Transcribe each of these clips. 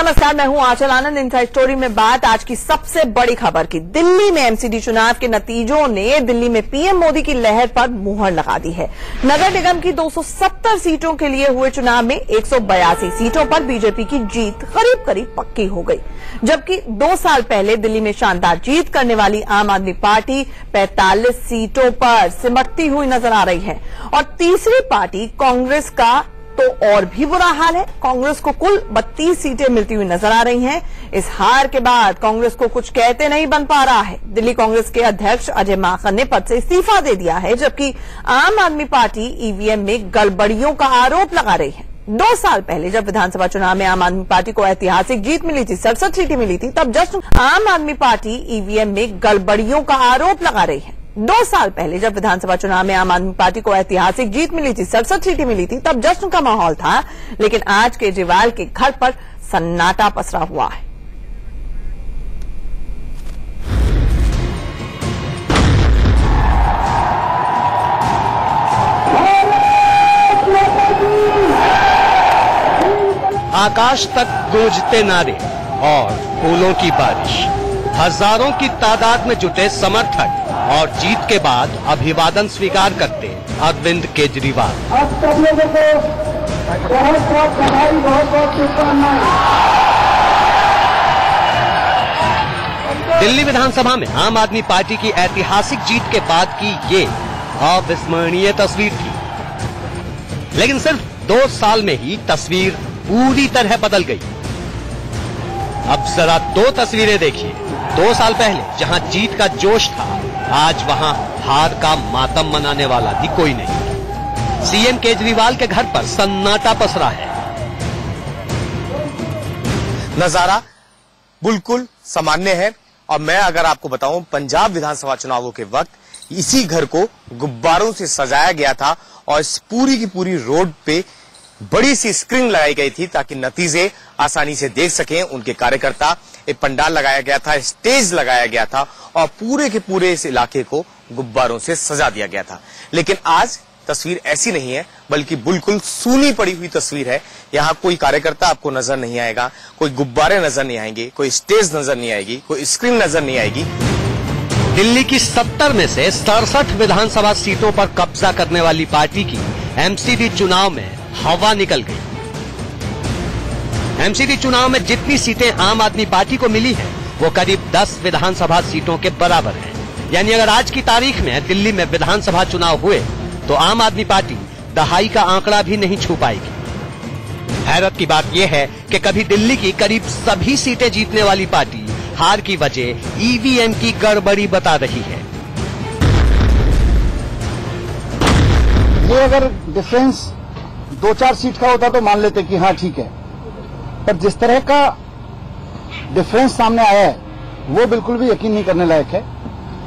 नमस्कार, मैं हूं आंचल आनंद। इनसाइड स्टोरी में बात आज की सबसे बड़ी खबर की। दिल्ली में एमसीडी चुनाव के नतीजों ने दिल्ली में पीएम मोदी की लहर पर मुहर लगा दी है। नगर निगम की 270 सीटों के लिए हुए चुनाव में 182 सीटों पर बीजेपी की जीत करीब करीब पक्की हो गई, जबकि 2 साल पहले दिल्ली में शानदार जीत करने वाली आम आदमी पार्टी 45 सीटों पर सिमटती हुई नजर आ रही है। और तीसरी पार्टी कांग्रेस का तो और भी बुरा हाल है। कांग्रेस को कुल 32 सीटें मिलती हुई नजर आ रही हैं। इस हार के बाद कांग्रेस को कुछ कहते नहीं बन पा रहा है। दिल्ली कांग्रेस के अध्यक्ष अजय माकन ने पद से इस्तीफा दे दिया है, जबकि आम आदमी पार्टी ईवीएम में गड़बड़ियों का आरोप लगा रही है। 2 साल पहले जब विधानसभा चुनाव में आम आदमी पार्टी को ऐतिहासिक जीत मिली थी, 67 सीटें मिली थी, तब जश्न आम आदमी पार्टी ईवीएम में गड़बड़ियों का आरोप लगा रही है। 2 साल पहले जब विधानसभा चुनाव में आम आदमी पार्टी को ऐतिहासिक जीत मिली थी, 67 सीटें मिली थी, तब जश्न का माहौल था, लेकिन आज केजरीवाल के घर पर सन्नाटा पसरा हुआ है। आकाश तक गूंजते नारे और फूलों की बारिश, हजारों की तादाद में जुटे समर्थक और जीत के बाद अभिवादन स्वीकार करते अरविंद केजरीवाल। आप सब लोगों को बहुत बधाई, बहुत शुभकामनाएं। दिल्ली विधानसभा में आम आदमी पार्टी की ऐतिहासिक जीत के बाद की ये अविस्मरणीय तस्वीर थी, लेकिन सिर्फ 2 साल में ही तस्वीर पूरी तरह बदल गई। अब जरा 2 तस्वीरें देखिए। 2 साल पहले जहां जीत का जोश था, आज वहां हार का मातम मनाने वाला भी कोई नहीं। सीएम केजरीवाल के घर पर सन्नाटा पसरा है। नजारा बिल्कुल सामान्य है। और मैं अगर आपको बताऊं, पंजाब विधानसभा चुनावों के वक्त इसी घर को गुब्बारों से सजाया गया था और इस पूरी की पूरी रोड पे बड़ी सी स्क्रीन लगाई गई थी ताकि नतीजे आसानी से देख सकें उनके कार्यकर्ता। एक पंडाल लगाया गया था, स्टेज लगाया गया था और पूरे के पूरे इस इलाके को गुब्बारों से सजा दिया गया था। लेकिन आज तस्वीर ऐसी नहीं है, बल्कि बिल्कुल सूनी पड़ी हुई तस्वीर है। यहाँ कोई कार्यकर्ता आपको नजर नहीं आएगा, कोई गुब्बारे नजर नहीं आएंगे, कोई स्टेज नजर नहीं आएगी, कोई स्क्रीन नजर नहीं आएगी। दिल्ली की 70 में से 67 विधानसभा सीटों पर कब्जा करने वाली पार्टी की एमसीडी चुनाव में हवा निकल गई। एमसीडी चुनाव में जितनी सीटें आम आदमी पार्टी को मिली है, वो करीब 10 विधानसभा सीटों के बराबर है। यानी अगर आज की तारीख में दिल्ली में विधानसभा चुनाव हुए तो आम आदमी पार्टी दहाई का आंकड़ा भी नहीं छू पाएगी। हैरत की बात यह है कि कभी दिल्ली की करीब सभी सीटें जीतने वाली पार्टी हार की वजह ईवीएम की गड़बड़ी बता रही है। ये अगर डिफरेंस 2-4 सीट का होता तो मान लेते कि हाँ ठीक है, पर जिस तरह का डिफरेंस सामने आया है वो बिल्कुल भी यकीन नहीं करने लायक है।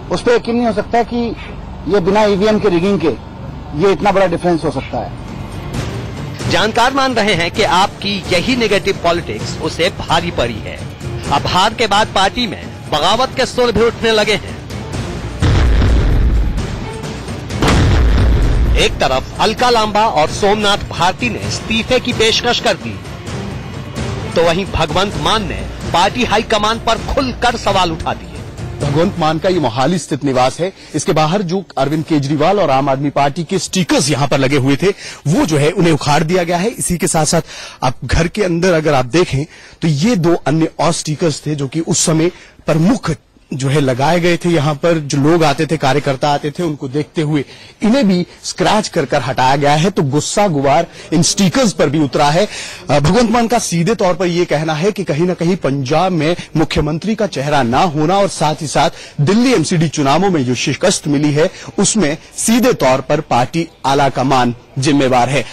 उस पर यकीन नहीं हो सकता कि ये बिना ईवीएम के रिगिंग के ये इतना बड़ा डिफरेंस हो सकता है। जानकार मान रहे हैं कि आपकी यही नेगेटिव पॉलिटिक्स उसे भारी पड़ी है। अब हार के बाद पार्टी में बगावत के सुर भी उठने लगे हैं। एक तरफ अलका लांबा और सोमनाथ भारती ने इस्तीफे की पेशकश कर दी, तो वहीं भगवंत मान ने पार्टी हाईकमान पर खुलकर सवाल उठा दिए। भगवंत मान का ये मोहाली स्थित निवास है। इसके बाहर जो अरविंद केजरीवाल और आम आदमी पार्टी के स्टिकर्स यहां पर लगे हुए थे, वो जो है उन्हें उखाड़ दिया गया है। इसी के साथ साथ आप घर के अंदर अगर आप देखें तो ये 2 अन्य और स्टिकर्स थे जो कि उस समय प्रमुख जो है लगाए गए थे। यहां पर जो लोग आते थे, कार्यकर्ता आते थे, उनको देखते हुए इन्हें भी स्क्रैच कर हटाया गया है। तो गुस्सा गुबार इन स्टिकर्स पर भी उतरा है। भगवंत मान का सीधे तौर पर यह कहना है कि कहीं ना कहीं पंजाब में मुख्यमंत्री का चेहरा ना होना और साथ ही साथ दिल्ली एमसीडी चुनावों में जो शिकस्त मिली है उसमें सीधे तौर पर पार्टी आला कमान जिम्मेवार है।